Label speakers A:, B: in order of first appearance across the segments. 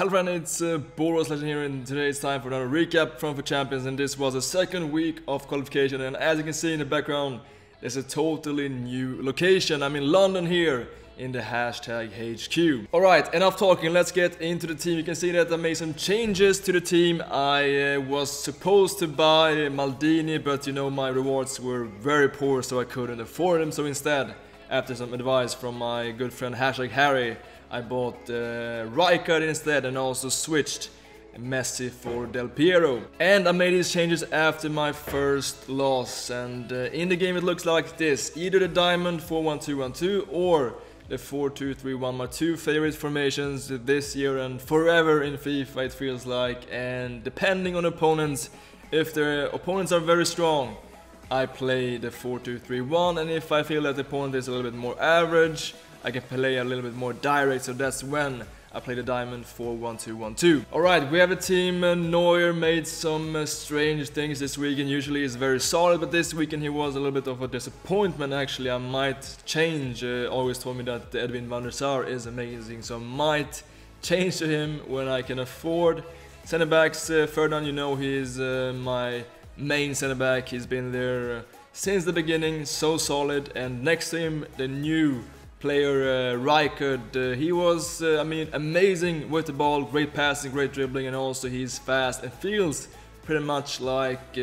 A: Hello friends, it's BorasLegend here, and today it's time for another recap from the Champions, and this was the second week of qualification, and as you can see in the background, there's a totally new location. I'm in London here in the Hashtag HQ. Alright, enough talking, let's get into the team. You can see that I made some changes to the team. I was supposed to buy Maldini, but you know my rewards were very poor, so I couldn't afford them, so instead, after some advice from my good friend Hashtag Harry, I bought Rijkaard instead and also switched Messi for Del Piero. And I made these changes after my first loss, and in the game it looks like this. Either the Diamond 4-1-2-1-2 or the 4-2-3-1, my two favorite formations this year and forever in FIFA it feels like. And depending on opponents, if the opponents are very strong, I play the 4-2-3-1, and if I feel that the opponent is a little bit more average, I can play a little bit more direct, so that's when I play the Diamond 4-1-2-1-2. Alright, we have a team. Neuer made some strange things this weekend. Usually he's very solid, but this weekend he was a little bit of a disappointment actually. I might change. Always told me that Edwin van der Sar is amazing, so I might change to him when I can afford. Center backs, Ferdinand, you know he is my main center back. He's been there since the beginning, so solid. And next to him, the new player Rijkaard. He was, amazing with the ball, great passing, great dribbling, and also he's fast and feels pretty much like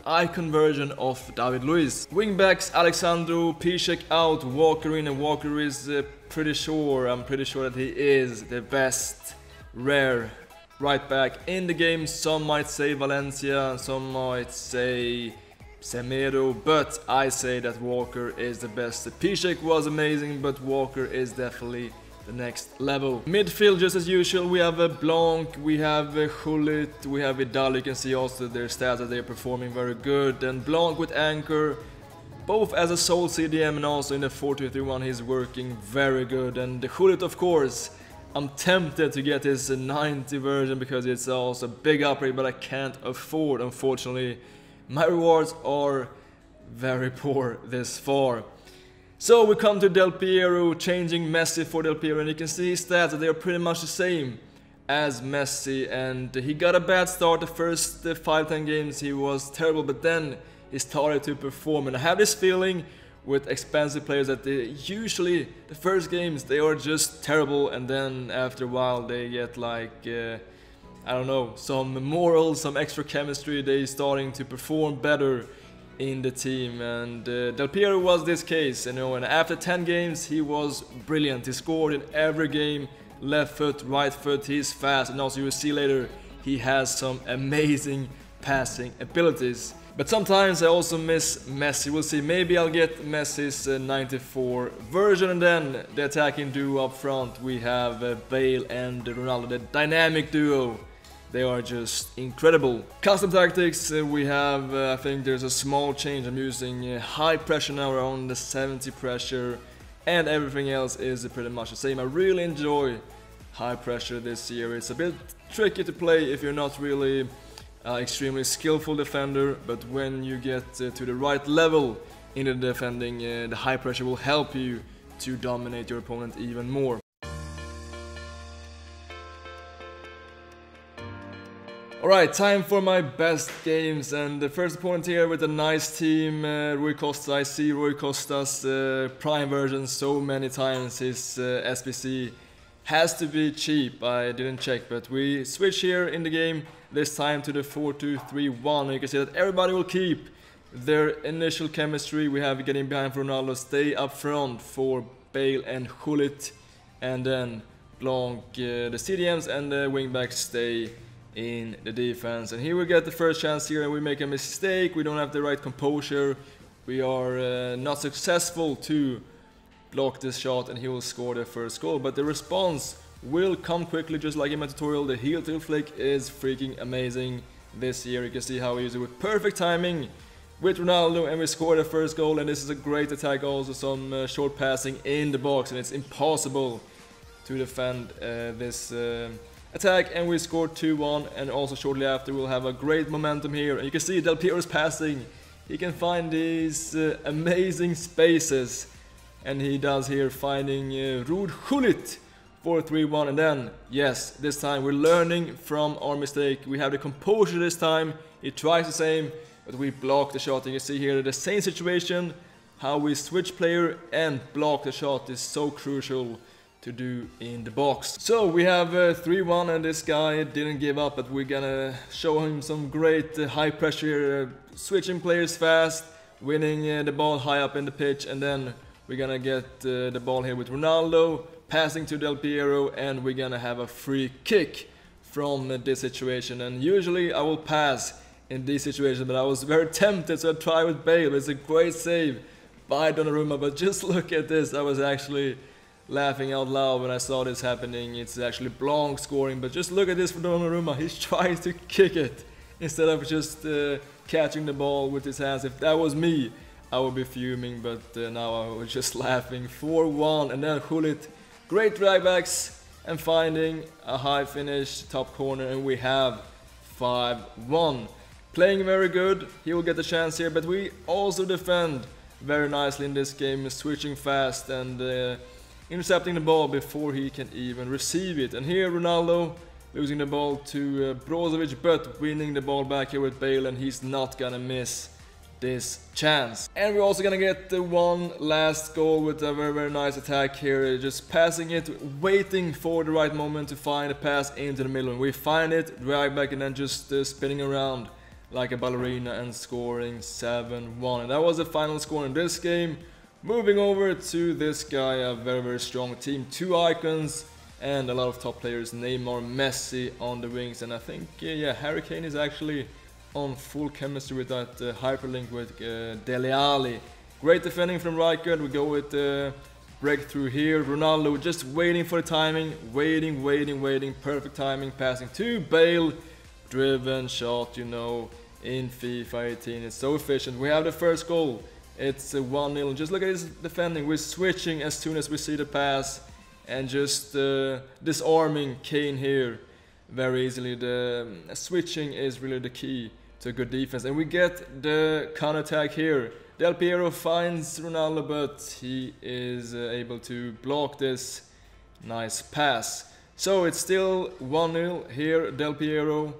A: icon version of David Luiz. Wingbacks, Alexandru, Piszczek out, Walker in, and Walker is I'm pretty sure that he is the best rare right back in the game. Some might say Valencia, some might say Semedo, but I say that Walker is the best. Piszczek was amazing, but Walker is definitely the next level. Midfield, just as usual, we have Blanc, we have Gullit, we have Vidal. You can see also their stats that they are performing very good. And Blanc with anchor, both as a sole CDM and also in the 4-2-3-1, he's working very good. And the Gullit, of course, I'm tempted to get his 90 version because it's also a big upgrade, but I can't afford, unfortunately. My rewards are very poor this far. So we come to Del Piero, changing Messi for Del Piero, and you can see his stats that they are pretty much the same as Messi. And he got a bad start. The first 5-10 games he was terrible, but then he started to perform. And I have this feeling with expensive players that usually the first games they are just terrible, and then after a while they get like I don't know, some morals, some extra chemistry, they starting to perform better in the team. And Del Piero was this case, you know, and after 10 games he was brilliant. He scored in every game, left foot, right foot, he's fast, and also you will see later he has some amazing passing abilities. But sometimes I also miss Messi. We'll see, maybe I'll get Messi's 94 version. And then the attacking duo up front, we have Bale and Ronaldo, the dynamic duo. They are just incredible. Custom tactics, we have, I think there's a small change. I'm using high pressure now, around the 70 pressure, and everything else is pretty much the same. I really enjoy high pressure this year. It's a bit tricky to play if you're not really extremely skillful defender, but when you get to the right level in the defending, the high pressure will help you to dominate your opponent even more. Alright, time for my best games, and the first opponent here with a nice team, Rui Costa. I see Rui Costa's prime version so many times. His SBC has to be cheap, I didn't check, but we switch here in the game, this time to the 4-2-3-1. And you can see that everybody will keep their initial chemistry. We have getting behind for Ronaldo, stay up front for Bale and Gullit, and then Blanc, the CDMs and the wingbacks stay in the defense. And here we get the first chance here, and we make a mistake. We don't have the right composure. We are not successful to block this shot, and he will score the first goal. But the response will come quickly, just like in my tutorial. The heel tilt flick is freaking amazing this year. You can see how we use it with perfect timing with Ronaldo, and we score the first goal. And this is a great attack, also some short passing in the box, and it's impossible to defend this attack, and we scored 2-1, and also shortly after we'll have a great momentum here. And you can see Del Piero's passing, he can find these amazing spaces, and he does here, finding Ruud Gullit for 3-1. And then, yes, this time we're learning from our mistake. We have the composure this time. He tries the same, but we block the shot. And you see here the same situation. How we switch player and block the shot is so crucial to do in the box. So we have 3-1, and this guy didn't give up, but we're gonna show him some great high pressure, switching players fast, winning the ball high up in the pitch, and then we're gonna get the ball here with Ronaldo, passing to Del Piero, and we're gonna have a free kick from this situation. And usually I will pass in this situation, but I was very tempted, so I tried with Bale. It's a great save by Donnarumma, but just look at this. I was actually laughing out loud when I saw this happening. It's actually Blanc scoring, but just look at this for Donnarumma. He's trying to kick it instead of just catching the ball with his hands. If that was me, I would be fuming, but now I was just laughing. 4-1, and then Gullit, great dragbacks and finding a high finish, top corner, and we have 5-1. Playing very good. He will get the chance here, but we also defend very nicely in this game, switching fast and intercepting the ball before he can even receive it. And here Ronaldo losing the ball to Brozovic, but winning the ball back here with Bale, and he's not gonna miss this chance. And we're also gonna get the one last goal with a very nice attack here, just passing it, waiting for the right moment to find a pass into the middle. And we find it, drag back, and then just spinning around like a ballerina and scoring 7-1. And that was the final score in this game. Moving over to this guy, a very strong team, 2 icons and a lot of top players, Neymar, Messi on the wings, and I think yeah, Harry Kane is actually on full chemistry with that hyperlink with Dele Alli. Great defending from Rijkaard. We go with breakthrough here. Ronaldo just waiting for the timing, waiting, perfect timing, passing to Bale, driven shot, you know, in FIFA 18. It's so efficient. We have the first goal. It's 1-0. Just look at his defending. We're switching as soon as we see the pass and just disarming Kane here very easily. The switching is really the key to a good defense. And we get the counter-attack here. Del Piero finds Ronaldo, but he is able to block this nice pass. So it's still 1-0 here. Del Piero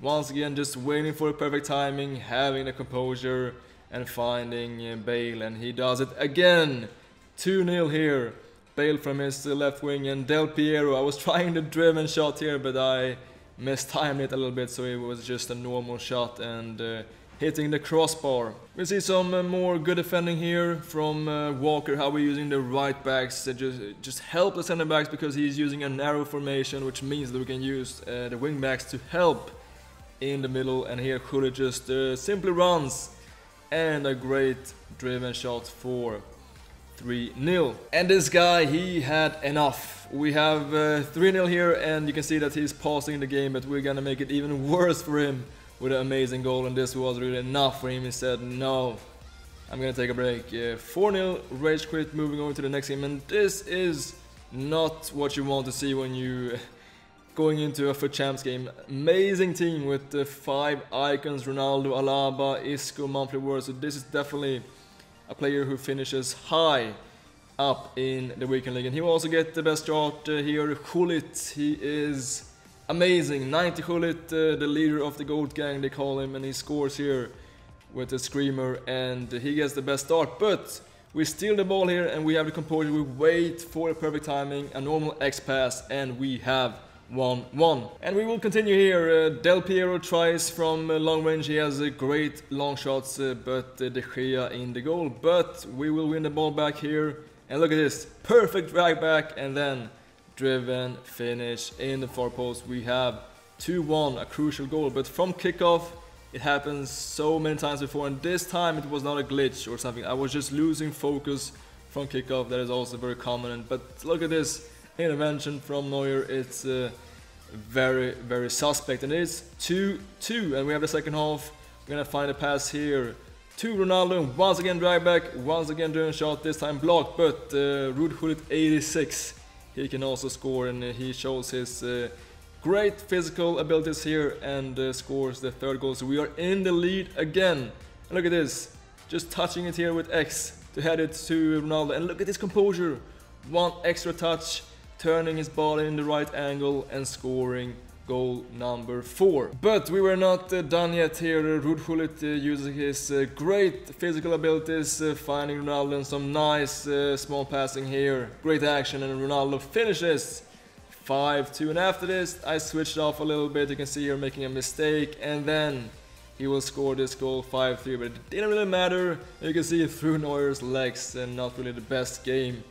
A: once again just waiting for the perfect timing, having the composure, and finding Bale, and he does it again. 2-0 here. Bale from his left wing, and Del Piero. I was trying the driven shot here, but I mistimed it a little bit, so it was just a normal shot and hitting the crossbar. We see some more good defending here from Walker, how we're using the right backs to just help the center backs, because he's using a narrow formation, which means that we can use the wing backs to help in the middle. And here Gullit just simply runs, and a great driven shot for 3-0. And this guy, he had enough. We have 3-0 here, and you can see that he's pausing the game, but we're gonna make it even worse for him with an amazing goal, and this was really enough for him. He said, no, I'm gonna take a break. 4-0, rage quit, moving over to the next game, and this is not what you want to see when you going into a FUT Champs game. Amazing team with the 5 icons, Ronaldo, Alaba, Isco, monthly worth. So this is definitely a player who finishes high up in the weekend league. And he will also get the best shot here. Gullit, he is amazing. 90 Gullit, the leader of the Gold Gang, they call him, and he scores here with a screamer, and he gets the best start. But we steal the ball here, and we have the composure. We wait for the perfect timing, a normal X pass, and we have 1-1. And we will continue here. Del Piero tries from long range. He has great long shots, but De Gea in the goal. But we will win the ball back here. And look at this, perfect drag back, and then driven finish in the far post. We have 2-1, a crucial goal. But from kickoff, it happens so many times before, and this time it was not a glitch or something. I was just losing focus from kickoff. That is also very common. But look at this intervention from Neuer. It's very suspect, and it's 2-2, and we have the second half. We're gonna find a pass here to Ronaldo, once again drag back, once again driven shot, this time blocked, but Ruud Gullit 86, he can also score, and he shows his great physical abilities here and scores the third goal. So we are in the lead again, and look at this, just touching it here with X to head it to Ronaldo, and look at this composure, one extra touch turning his ball in the right angle and scoring goal number 4. But we were not done yet here. Ruud Gullit using his great physical abilities, finding Ronaldo and some nice small passing here. Great action, and Ronaldo finishes 5-2. And after this I switched off a little bit. You can see here making a mistake, and then he will score this goal 5-3, but it didn't really matter. You can see through Neuer's legs, and not really the best game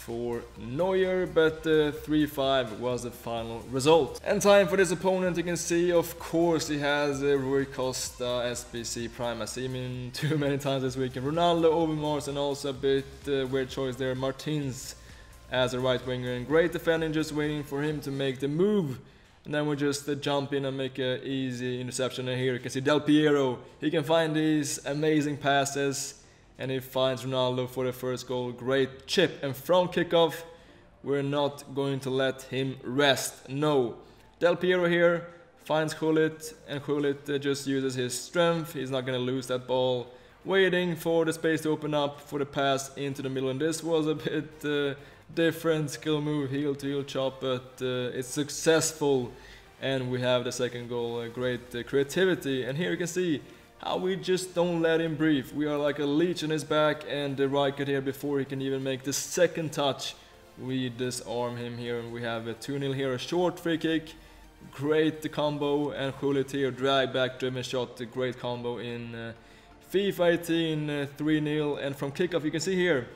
A: for Neuer, but 3-5 was the final result. And time for this opponent. You can see, of course, he has Rui Costa, SBC Prime. I've seen him too many times this weekend. Ronaldo, Overmars, and also a bit weird choice there, Martins as a right winger. And great defending, just waiting for him to make the move. And then we just jump in and make an easy interception. And here you can see Del Piero. He can find these amazing passes, and he finds Ronaldo for the first goal. Great chip, and from kickoff we're not going to let him rest. No. Del Piero here finds Gullit, and Gullit just uses his strength. He's not going to lose that ball. Waiting for the space to open up for the pass into the middle, and this was a bit different skill move, heel to heel chop, but it's successful, and we have the second goal. Great creativity, and here you can see how we just don't let him breathe. We are like a leech on his back, and the Rijkaard here, before he can even make the second touch, we disarm him here, and we have a 2-0 here, a short free kick. Great combo, and Gullit here, drag back driven shot, a great combo in FIFA 18, 3-0, and from kickoff you can see here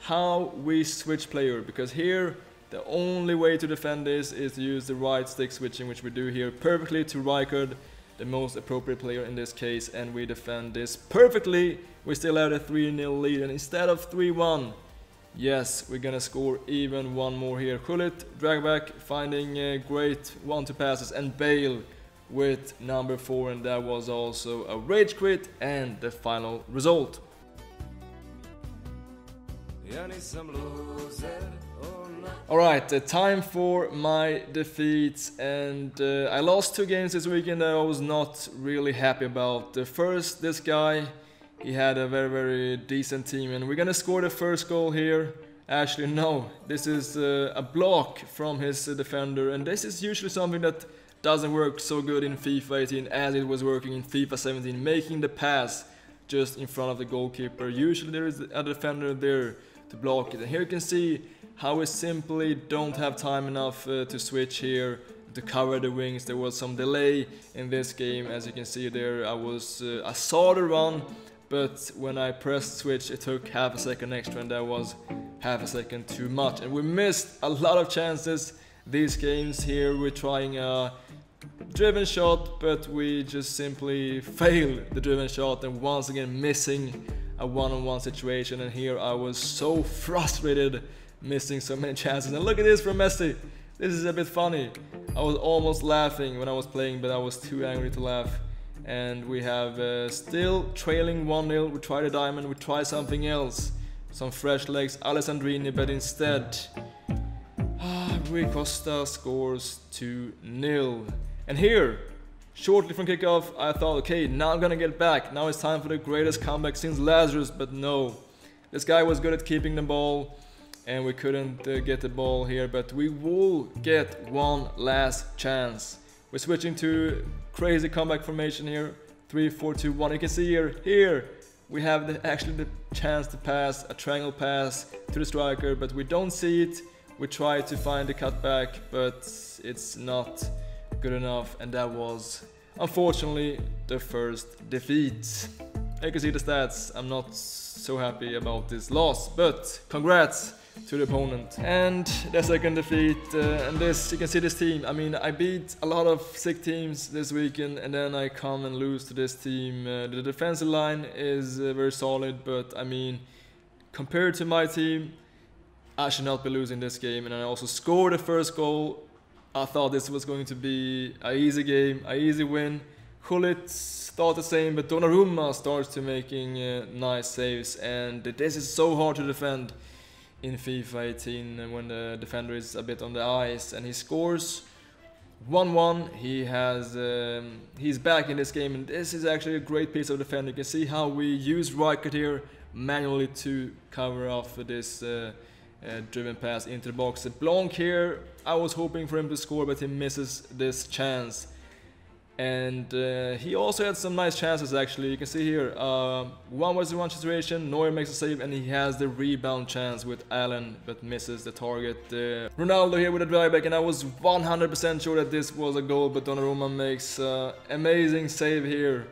A: how we switch player, because here the only way to defend this is to use the right stick switching, which we do here perfectly to Rijkaard, the most appropriate player in this case, and we defend this perfectly. We still have a 3-0 lead, and instead of 3-1, yes, we're gonna score even one more here. Gullit, drag back, finding great 1-2 passes, and Bale with number 4, and that was also a rage quit and the final result. Alright, time for my defeats, and I lost 2 games this weekend that I was not really happy about. First, this guy, he had a very decent team, and we're gonna score the first goal here. Actually no, this is a block from his defender, and this is usually something that doesn't work so good in FIFA 18 as it was working in FIFA 17, making the pass just in front of the goalkeeper. Usually there is a defender there to block it, and here you can see how we simply don't have time enough to switch here to cover the wings. There was some delay in this game, as you can see there. I saw the run, but when I pressed switch it took half a second extra, and that was half a second too much, and we missed a lot of chances these games. Here we're trying a driven shot, but we just simply failed the driven shot, and once again missing a one-on-one situation. And here I was so frustrated, missing so many chances. And look at this from Messi. This is a bit funny. I was almost laughing when I was playing, but I was too angry to laugh. And we have still trailing 1-0. We try the diamond, we try something else, some fresh legs, Alessandrini, but instead Rui Costa scores 2-0. And here, shortly from kickoff, I thought, okay, now I'm gonna get back. Now it's time for the greatest comeback since Lazarus, but no. This guy was good at keeping the ball, and we couldn't get the ball here, but we will get one last chance. We're switching to crazy comeback formation here, 3-4-2-1. You can see here we have actually the chance to pass, a triangle pass to the striker, but we don't see it. We try to find the cutback, but it's not good enough, and that was unfortunately the first defeat. You can see the stats. I'm not so happy about this loss, but congrats to the opponent. And the second defeat, and this, you can see this team. I mean, I beat a lot of sick teams this weekend, and then I come and lose to this team. The defensive line is very solid, but I mean, compared to my team, I should not be losing this game. And I also scored the first goal. I thought this was going to be an easy game, an easy win. Gullit thought the same, but Donnarumma starts to making nice saves, and this is so hard to defend in FIFA 18 when the defender is a bit on the ice, and he scores 1-1. He's back in this game, and this is actually a great piece of defending. You can see how we use Rijkaard here manually to cover off this driven pass into the box. Blanc here, I was hoping for him to score, but he misses this chance. And he also had some nice chances actually. You can see here, 1-1 situation, Neuer makes a save and he has the rebound chance with Allen, but misses the target. Ronaldo here with a drive back, and I was 100% sure that this was a goal, but Donnarumma makes amazing save here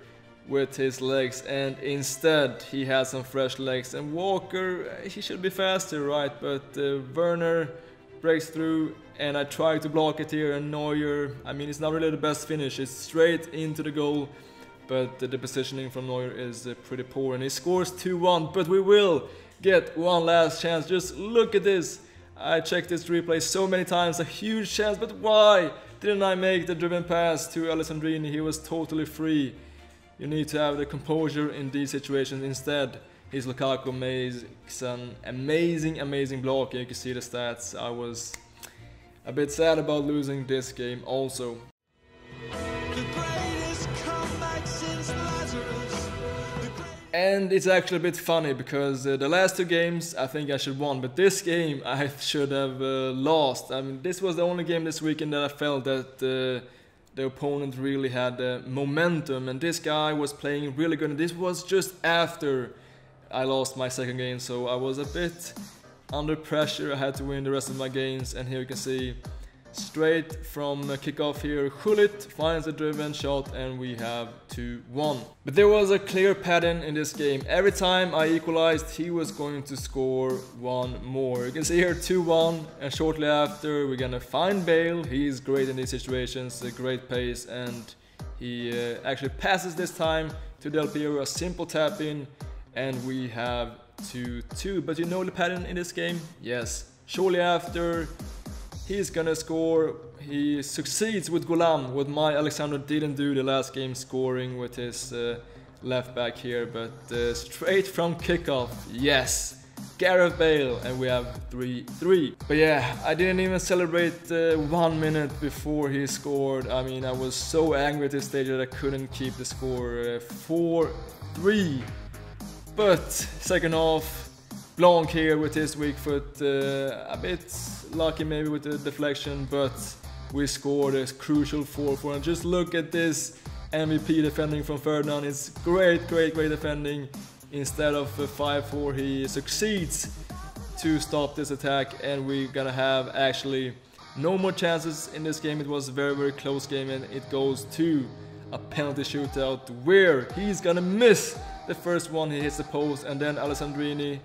A: with his legs, and instead he has some fresh legs, and Walker, he should be faster, right? But Werner breaks through, and I try to block it here, and Neuer, I mean, it's not really the best finish, it's straight into the goal, but the positioning from Neuer is pretty poor, and he scores 2-1, but we will get one last chance. Just look at this. I checked this replay so many times, a huge chance, but why didn't I make the driven pass to Alessandrini? He was totally free. You need to have the composure in these situations. Instead, his Lukaku makes an amazing block. You can see the stats. I was a bit sad about losing this game also. And it's actually a bit funny because the last two games I think I should won, but this game I should have lost. I mean, this was the only game this weekend that I felt that the opponent really had momentum, and this guy was playing really good, and this was just after I lost my second game, so I was a bit under pressure. I had to win the rest of my games, and here you can see straight from kickoff here, Gullit finds a driven shot, and we have 2-1. But there was a clear pattern in this game. Every time I equalized, he was going to score one more. You can see here 2-1, and shortly after we're gonna find Bale. He's great in these situations, a great pace, and he actually passes this time to Del Piero, a simple tap in, and we have 2-2. But you know the pattern in this game? Yes. Shortly after, he's gonna score. He succeeds with Gulam, what my Alexander didn't do the last game, scoring with his left back here, but straight from kickoff, yes, Gareth Bale, and we have 3-3. But yeah, I didn't even celebrate 1 minute before he scored. I mean, I was so angry at this stage that I couldn't keep the score. 4-3. But second half, Blanc here with his weak foot, a bit lucky maybe with the deflection, but we scored a crucial 4-4. And just look at this MVP defending from Ferdinand. It's great defending. Instead of 5-4, he succeeds to stop this attack, and we're gonna have actually no more chances in this game. It was a very close game, and it goes to a penalty shootout where he's gonna miss the first one. He hits the post, and then Alessandrini,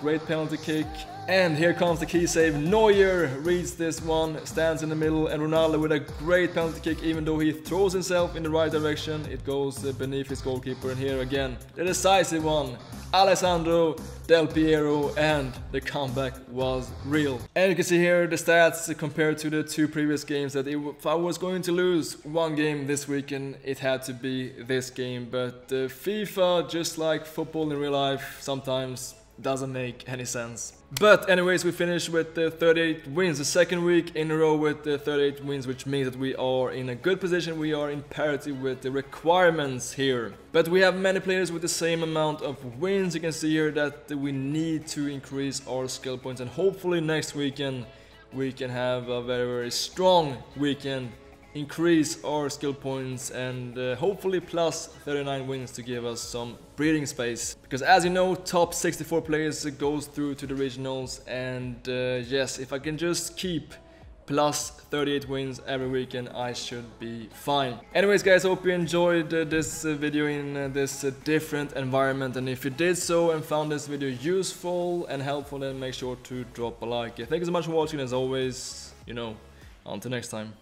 A: great penalty kick, and here comes the key save. Neuer reads this one, stands in the middle, and Ronaldo with a great penalty kick. Even though he throws himself in the right direction, it goes beneath his goalkeeper. And here again, the decisive one, Alessandro Del Piero, and the comeback was real. And you can see here the stats compared to the two previous games, that if I was going to lose one game this weekend, it had to be this game. But FIFA, just like football in real life, sometimes doesn't make any sense. But anyways, we finished with 38 wins, the second week in a row with 38 wins, which means that we are in a good position. We are in parity with the requirements here. But we have many players with the same amount of wins. You can see here that we need to increase our skill points, and hopefully next weekend we can have a very strong weekend, increase our skill points, and hopefully plus 39 wins to give us some breathing space. Because as you know, top 64 players goes through to the regionals, and yes, if I can just keep plus 38 wins every weekend, I should be fine. Anyways guys, hope you enjoyed this video in this different environment, and if you did so and found this video useful and helpful, then make sure to drop a like. Thank you so much for watching. As always, you know, until next time.